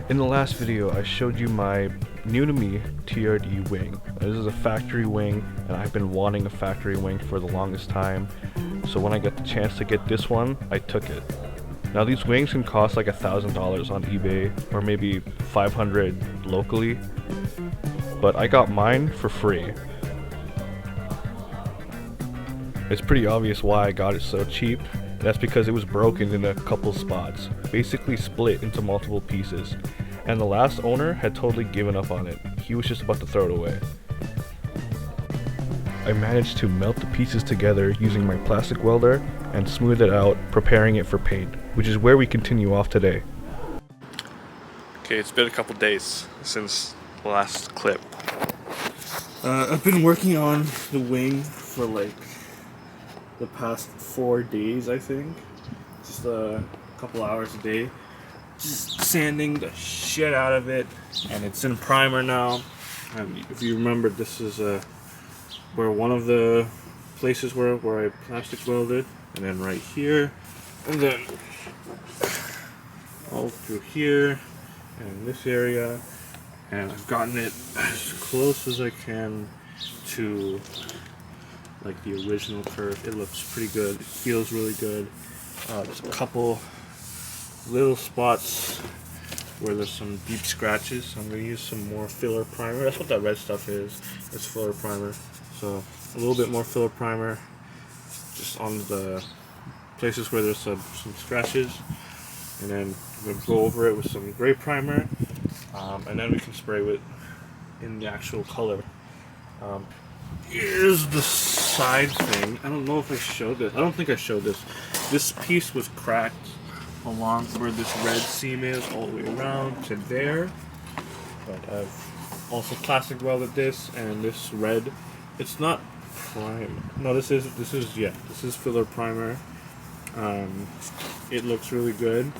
In the last video, I showed you my new to me TRD wing. This is a factory wing, and I've been wanting a factory wing for the longest time. So when I got the chance to get this one, I took it. Now these wings can cost like $1,000 on eBay, or maybe 500 locally, but I got mine for free. It's pretty obvious why I got it so cheap. That's because it was broken in a couple spots, basically split into multiple pieces, and the last owner had totally given up on it. He was just about to throw it away. I managed to melt the pieces together using my plastic welder and smooth it out, preparing it for paint, which is where we continue off today. Okay, it's been a couple days since the last clip. I've been working on the wing for like the past 4 days, I think. Just a couple hours a day. Just sanding the shit out of it, and it's in primer now. And if you remember, this is where one of the places where I plastic welded, and then right here, and then all through here, and this area, and I've gotten it as close as I can to like the original curve. It looks pretty good. It feels really good. There's a couple little spots where there's some deep scratches, so I'm going to use some more filler primer. That's what that red stuff is. It's filler primer. So a little bit more filler primer just on the places where there's some scratches, and then I'm going to go over it with some gray primer, and then we can spray it in the actual color. Here's the side thing. I don't know if I showed this. I don't think I showed this. This piece was cracked along where this red seam is all the way around to there. But I've also plastic welded this, and this red, it's not primer. No, this is filler primer. It looks really good.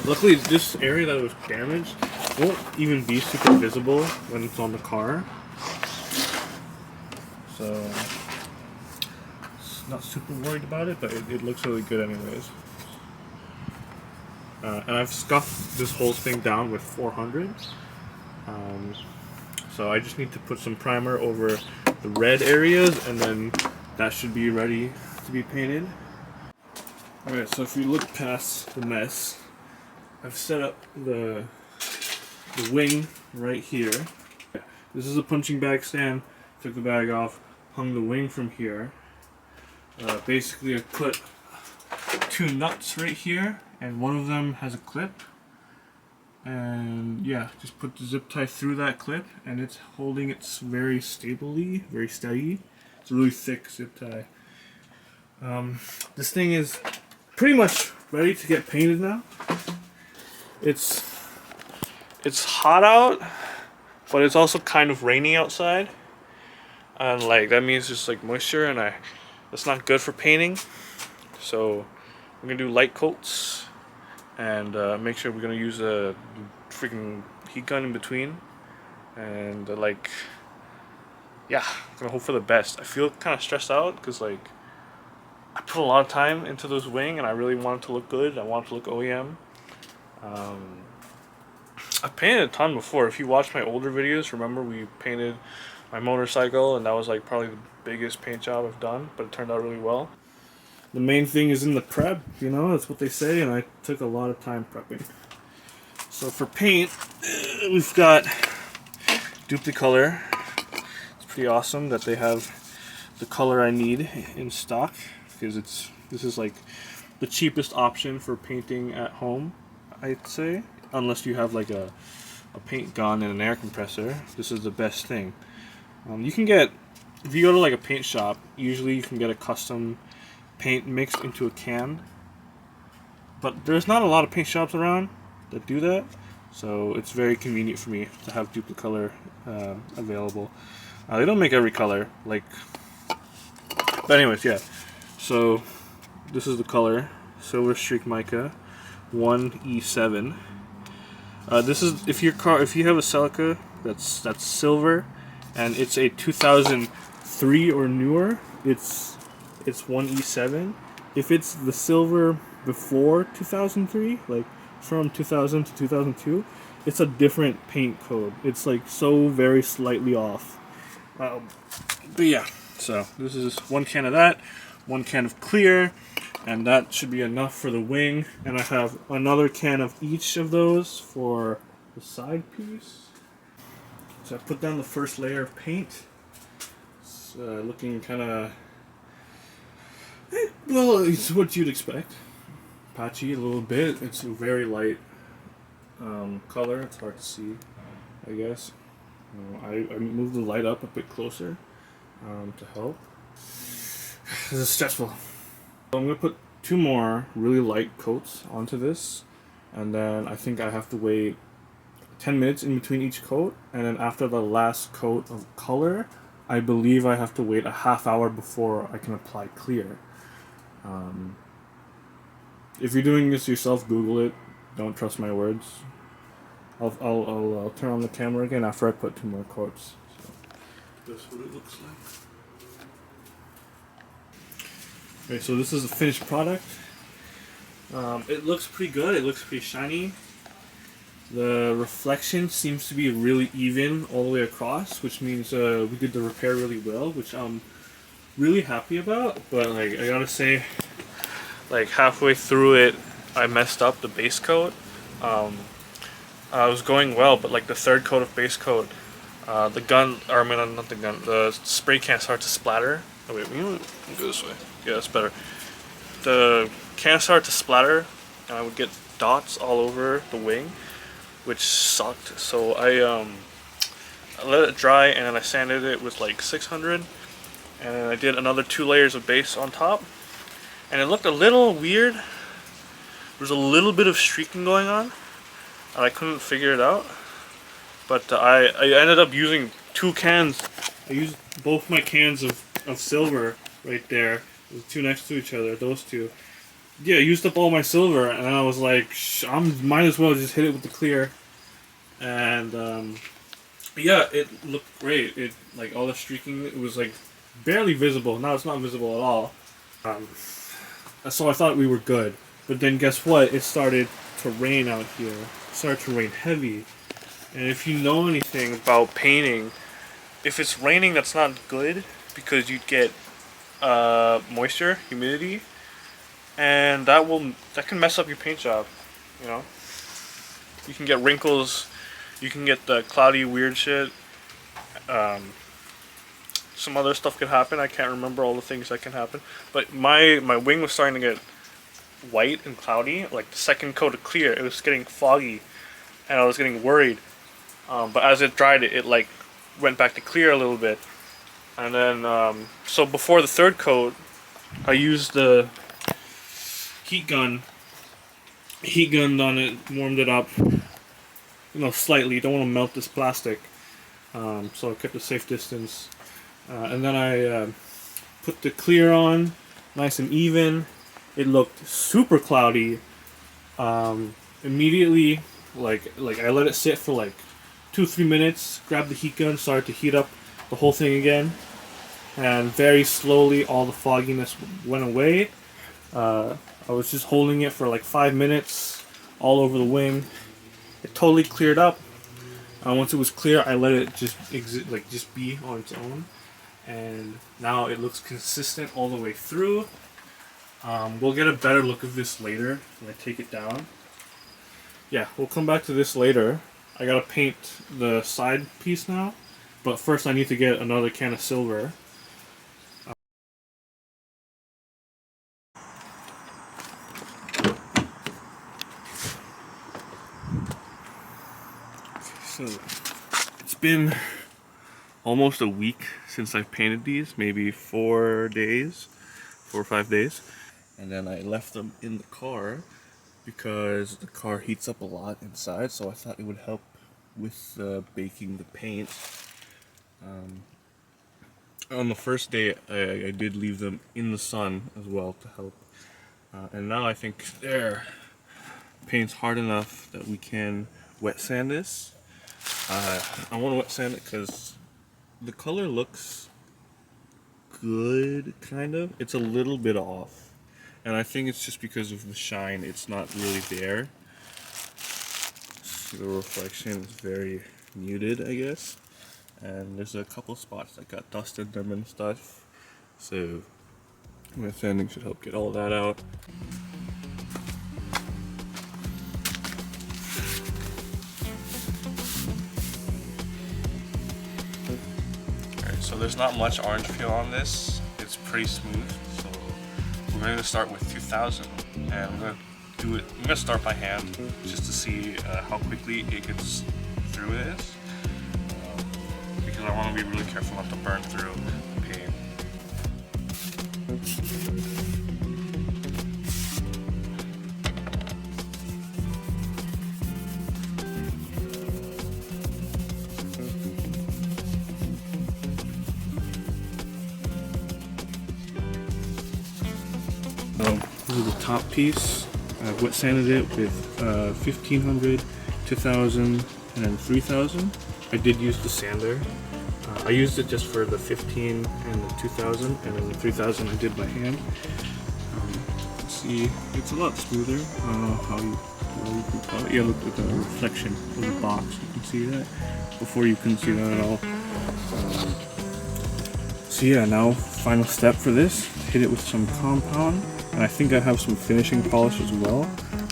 Luckily, this area that was damaged won't even be super visible when it's on the car. So, not super worried about it, but it looks really good anyways. And I've scuffed this whole thing down with 400. So I just need to put some primer over the red areas, and then that should be ready to be painted. Alright, so if you look past the mess, I've set up the wing right here. This is a punching bag stand. Took the bag off, hung the wing from here. Basically I put 2 nuts right here, and one of them has a clip. And yeah, just put the zip tie through that clip, and it's holding it very stably, very steady. It's a really thick zip tie. This thing is pretty much ready to get painted now. It's hot out, but it's also kind of rainy outside. And like that means just like moisture, and that's not good for painting. So we're gonna do light coats, and make sure we're gonna use a freaking heat gun in between, and yeah, I'm gonna hope for the best. I feel kind of stressed out because like I put a lot of time into this wing, and I really want it to look good. I want it to look OEM. I've painted a ton before. If you watch my older videos, remember we painted my motorcycle, and that was like probably the biggest paint job I've done, but it turned out really well. The main thing is in the prep, you know, that's what they say, and I took a lot of time prepping. So for paint, we've got Duplicolor. It's pretty awesome that they have the color I need in stock, because this is like the cheapest option for painting at home, I'd say, unless you have like a paint gun and an air compressor. This is the best thing. You can get, if you go to like a paint shop, usually you can get a custom paint mixed into a can, but there's not a lot of paint shops around that do that, so it's very convenient for me to have Duplicolor available. They don't make every color, like, but anyways, yeah. So this is the color, Silver Streak Mica 1E7. This is if you have a Celica that's silver, and it's a 2003 or newer, it's 1E7. If it's the silver before 2003, like from 2000 to 2002, it's a different paint code. It's like so very slightly off. But yeah, so this is one can of that, one can of clear, and that should be enough for the wing. And I have another can of each of those for the side piece. So I put down the first layer of paint. It's looking kind of, well, it's what you'd expect. Patchy a little bit. It's a very light color. It's hard to see, I guess. I moved the light up a bit closer to help. This is stressful. I'm going to put 2 more really light coats onto this, and then I think I have to wait 10 minutes in between each coat, and then after the last coat of color, I believe I have to wait a half hour before I can apply clear. If you're doing this yourself, Google it. Don't trust my words. I'll turn on the camera again after I put 2 more coats. So, that's what it looks like. Okay, so this is the finished product. It looks pretty good. It looks pretty shiny. The reflection seems to be really even all the way across, which means we did the repair really well, which I'm really happy about. But like, I gotta say, like halfway through it, I messed up the base coat. I was going well, but like the 3rd coat of base coat, the gun, or I mean not the gun, the spray can started to splatter. Oh wait, you know what? Go this way. Yeah, that's better. The can started to splatter, and I would get dots all over the wing, which sucked. So I let it dry, and then I sanded it with like 600, and then I did another 2 layers of base on top, and it looked a little weird. There was a little bit of streaking going on, and I couldn't figure it out. But I ended up using 2 cans. I used both my cans of silver right there, the 2 next to each other, those 2. Yeah, I used up all my silver, and I was like, I might as well just hit it with the clear. And yeah, it looked great. It, like, all the streaking, it was like barely visible. Now it's not visible at all. So I thought we were good. But then guess what? It started to rain out here. It started to rain heavy. And if you know anything about painting, if it's raining, that's not good, because you get moisture, humidity, and that can mess up your paint job. You know, you can get wrinkles, you can get the cloudy weird shit. Some other stuff could happen. I can't remember all the things that can happen, but my wing was starting to get white and cloudy. Like the 2nd coat of clear, it was getting foggy, and I was getting worried. But as it dried, it like went back to clear a little bit. And then, so before the 3rd coat, I used the heat gunned on it, warmed it up, slightly. Don't want to melt this plastic, so I kept a safe distance. And then I put the clear on, nice and even. It looked super cloudy. Immediately, like I let it sit for like 2-3 minutes. Grabbed the heat gun, started to heat up the whole thing again, and very slowly all the fogginess went away. I was just holding it for like 5 minutes all over the wing. It totally cleared up. Once it was clear, I let it just just be on its own, and now it looks consistent all the way through. We'll get a better look of this later when I take it down. Yeah, we'll come back to this later. I gotta paint the side piece now, but first I need to get another can of silver. So it's been almost a week since I've painted these, maybe 4 days, 4 or 5 days. And then I left them in the car because the car heats up a lot inside, so I thought it would help with baking the paint. On the first day, I did leave them in the sun as well to help. And now I think paint's hard enough that we can wet sand this. I want to wet sand it because the color looks good, kind of. It's a little bit off, and I think it's just because of the shine. It's not really there. The reflection is very muted, I guess. And there's a couple spots that got dust in them and stuff. So my sanding should help get all that out. Alright, so there's not much orange peel on this. It's pretty smooth. So we're going to start with 2000, and I'm gonna start by hand just to see how quickly it gets through this, because I want to be really careful not to burn through the paint. This is the top piece. I've wet sanded it with 1500, 2000, and then 3000. I did use the sander. I used it just for the 15 and the 2000, and then the 3000 I did by hand. See, it's a lot smoother. I don't know how you can tell it. Yeah, look at the reflection of the box. You can see that. Before you couldn't see that at all. So yeah, now final step for this. Hit it with some compound. And I think I have some finishing polish as well,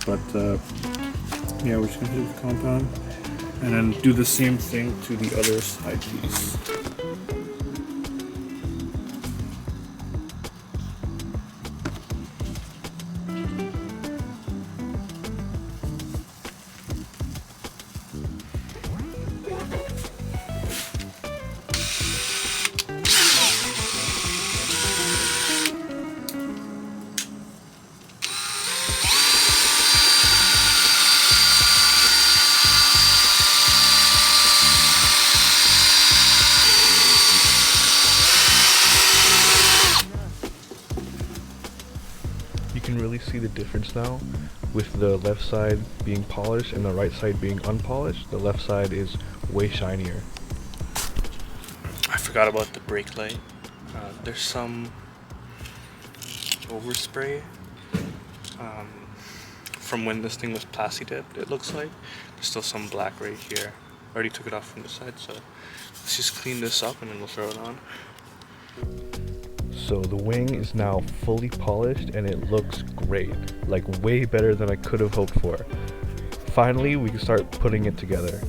but yeah, we're just gonna hit it with compound, and then do the same thing to the other side piece. You can really see the difference now with the left side being polished and the right side being unpolished. The left side is way shinier. I forgot about the brake light. There's some overspray from when this thing was plasti dipped, it looks like. There's still some black right here. I already took it off from the side, so let's just clean this up and then we'll throw it on. So the wing is now fully polished and it looks great, like way better than I could have hoped for. Finally, we can start putting it together.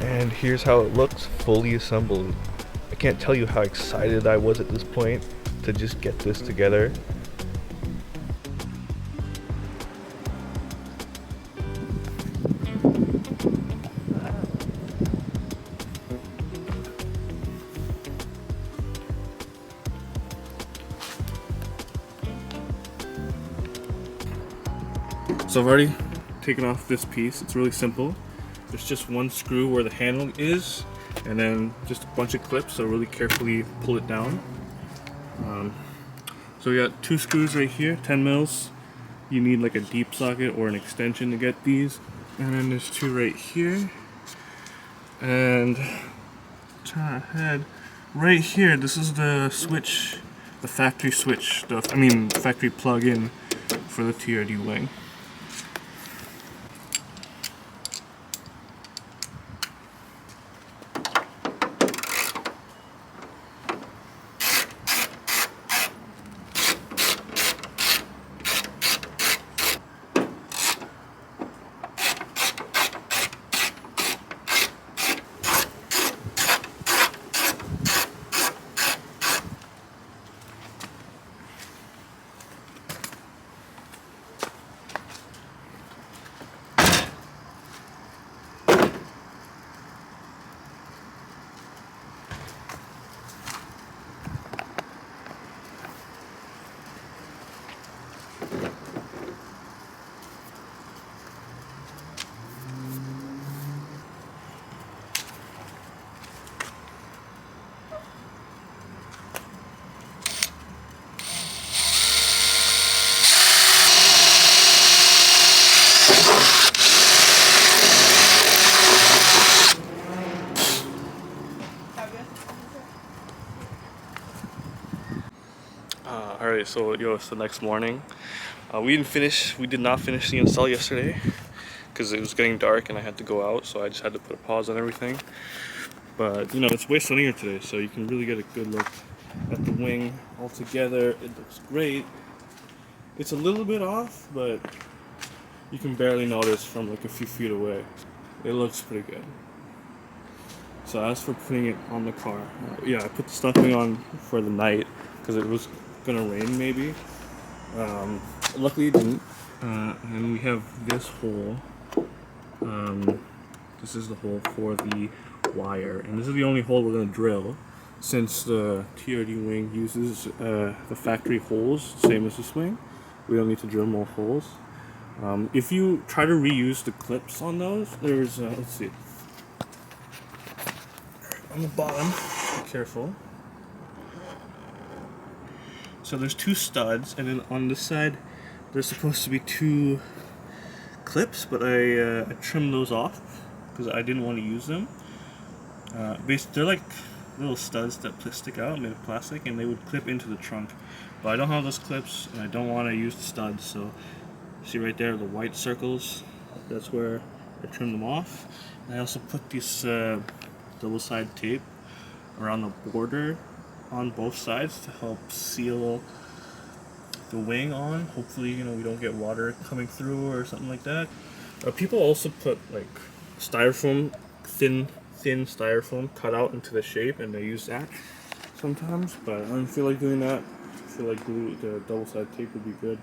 And here's how it looks fully assembled. I can't tell you how excited I was at this point to just get this together. So I've already taken off this piece. It's really simple. There's just one screw where the handle is, and then just a bunch of clips, so really carefully pull it down. So we got two screws right here, 10 mils. You need like a deep socket or an extension to get these. And then there's two right here. And turn ahead. Right here, this is the switch, the factory switch stuff. Factory plug-in for the TRD wing. Alright, so yo, it's the next morning. We did not finish the install yesterday because it was getting dark and I had to go out, so I just had to put a pause on everything. But you know, it's way sunnier today, so you can really get a good look at the wing all together. It looks great. It's a little bit off, but you can barely notice from like a few feet away. It looks pretty good. So as for putting it on the car, yeah, I put the stuffing on for the night because it was gonna rain maybe. Luckily it didn't. And we have this hole. This is the hole for the wire, and this is the only hole we're gonna drill since the TRD wing uses the factory holes, same as this wing. We don't need to drill more holes. If you try to reuse the clips on those, there's let's see. On the bottom, be careful. So there's two studs, and then on this side, there's supposed to be two clips, but I trimmed those off because I didn't want to use them. They're like little studs that stick out, made of plastic, and they would clip into the trunk. But I don't have those clips, and I don't want to use the studs, so see right there, the white circles, that's where I trimmed them off. And I also put this double-side tape around the border on both sides to help seal the wing on. Hopefully, you know, we don't get water coming through or something like that. People also put like styrofoam, thin styrofoam cut out into the shape, and they use that sometimes, but I don't feel like doing that. I feel like the double-sided tape would be good.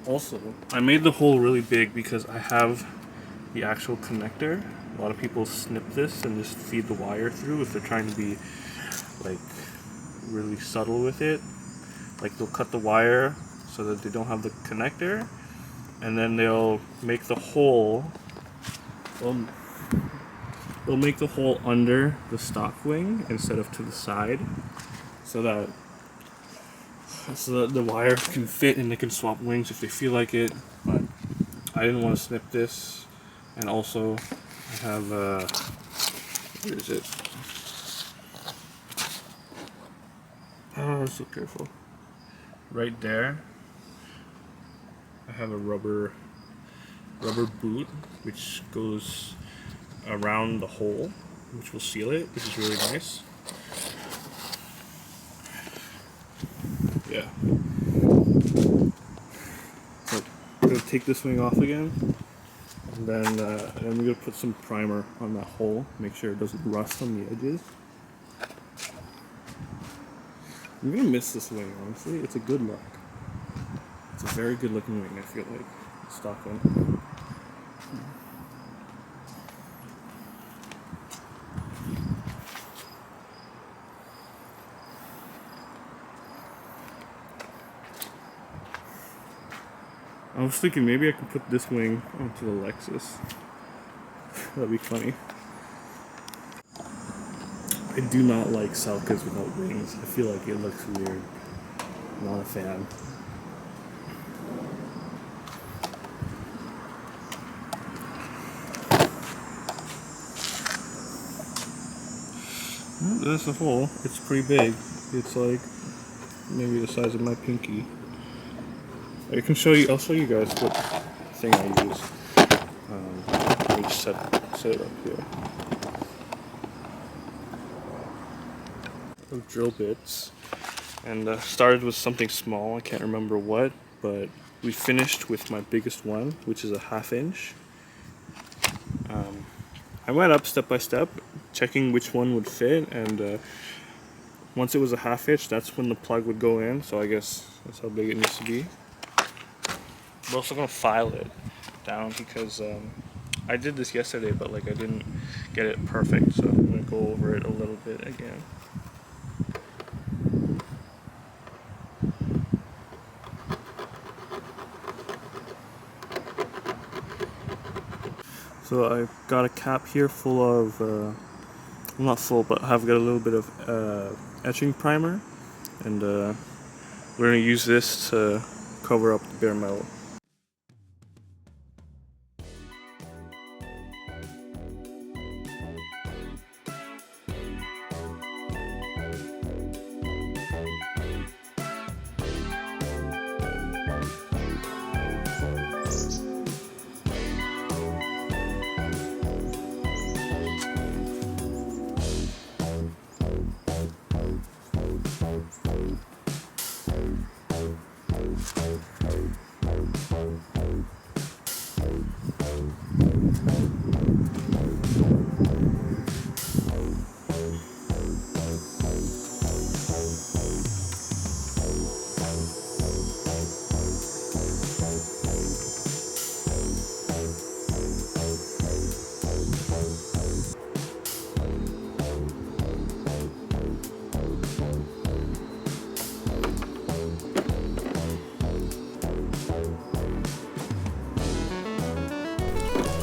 Also, I made the hole really big because I have the actual connector. A lot of people snip this and just feed the wire through if they're trying to be like really subtle with it. Like they'll cut the wire so that they don't have the connector, and then they'll make the hole. They'll make the hole under the stock wing instead of to the side, so that the wire can fit and they can swap wings if they feel like it. But I didn't want to snip this, and also I have where is it? Oh, so careful. Right there, I have a rubber boot which goes around the hole, which will seal it, which is really nice. Yeah. So I'm gonna take this wing off again, and then we're gonna put some primer on that hole, make sure it doesn't rust on the edges. I'm gonna miss this wing, honestly. It's a good look. It's a very good looking wing, I feel like. The stock one. I was thinking maybe I could put this wing onto the Lexus. That'd be funny. I do not like Celicas without wings. I feel like it looks weird. I'm not a fan. There's the hole. It's pretty big. It's like maybe the size of my pinky. I can show you. I'll show you guys what thing I use. Let me just set it up here. Of drill bits, and started with something small. I can't remember what, but we finished with my biggest one, which is a 1/2 inch. I went up step by step, checking which one would fit, and once it was a 1/2 inch, that's when the plug would go in. So I guess that's how big it needs to be. We're also gonna file it down because I did this yesterday, but like I didn't get it perfect, so I'm gonna go over it a little bit again. So I've got a cap here full of, not full, but I've got a little bit of etching primer, and we're gonna use this to cover up the bare metal.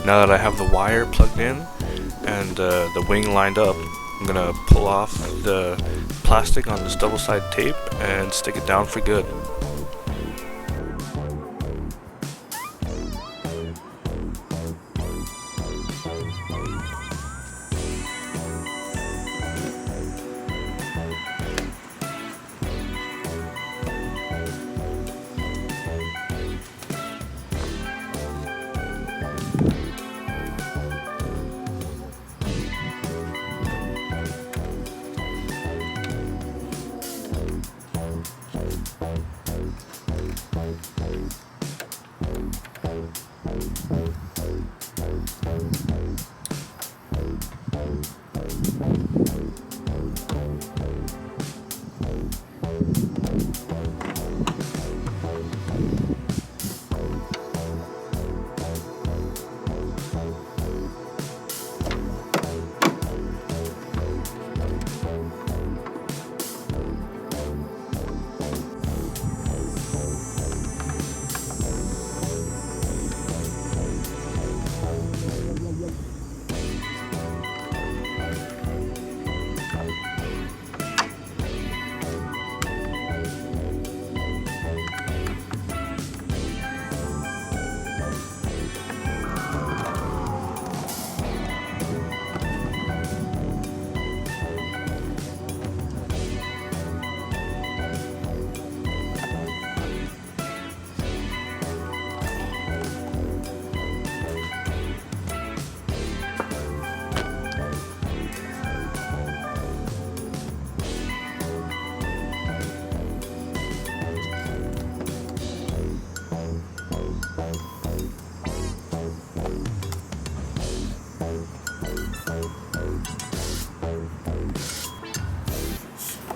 Now that I have the wire plugged in and the wing lined up, I'm gonna pull off the plastic on this double-sided tape and stick it down for good.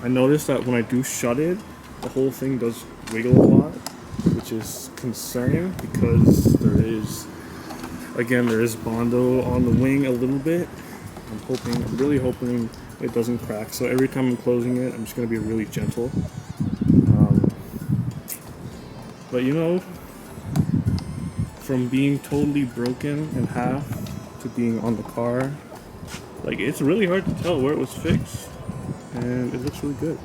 I noticed that when I do shut it, the whole thing does wiggle a lot, which is concerning because there is Bondo on the wing a little bit. I'm really hoping it doesn't crack. So every time I'm closing it, I'm just gonna be really gentle. But you know, from being totally broken in half to being on the car, like it's really hard to tell where it was fixed. And it looks really good.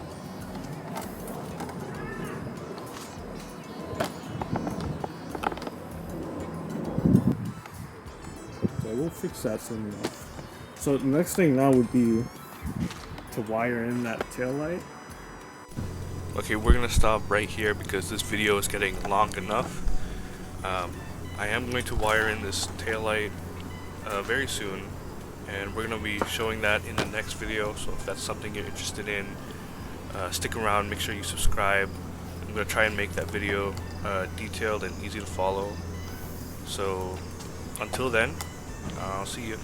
So we'll fix that soon enough. So the next thing now would be to wire in that tail light. Okay, we're gonna stop right here because this video is getting long enough. I am going to wire in this tail light very soon, and we're going to be showing that in the next video. So if that's something you're interested in, stick around, make sure you subscribe. I'm going to try and make that video detailed and easy to follow. So until then, I'll see you.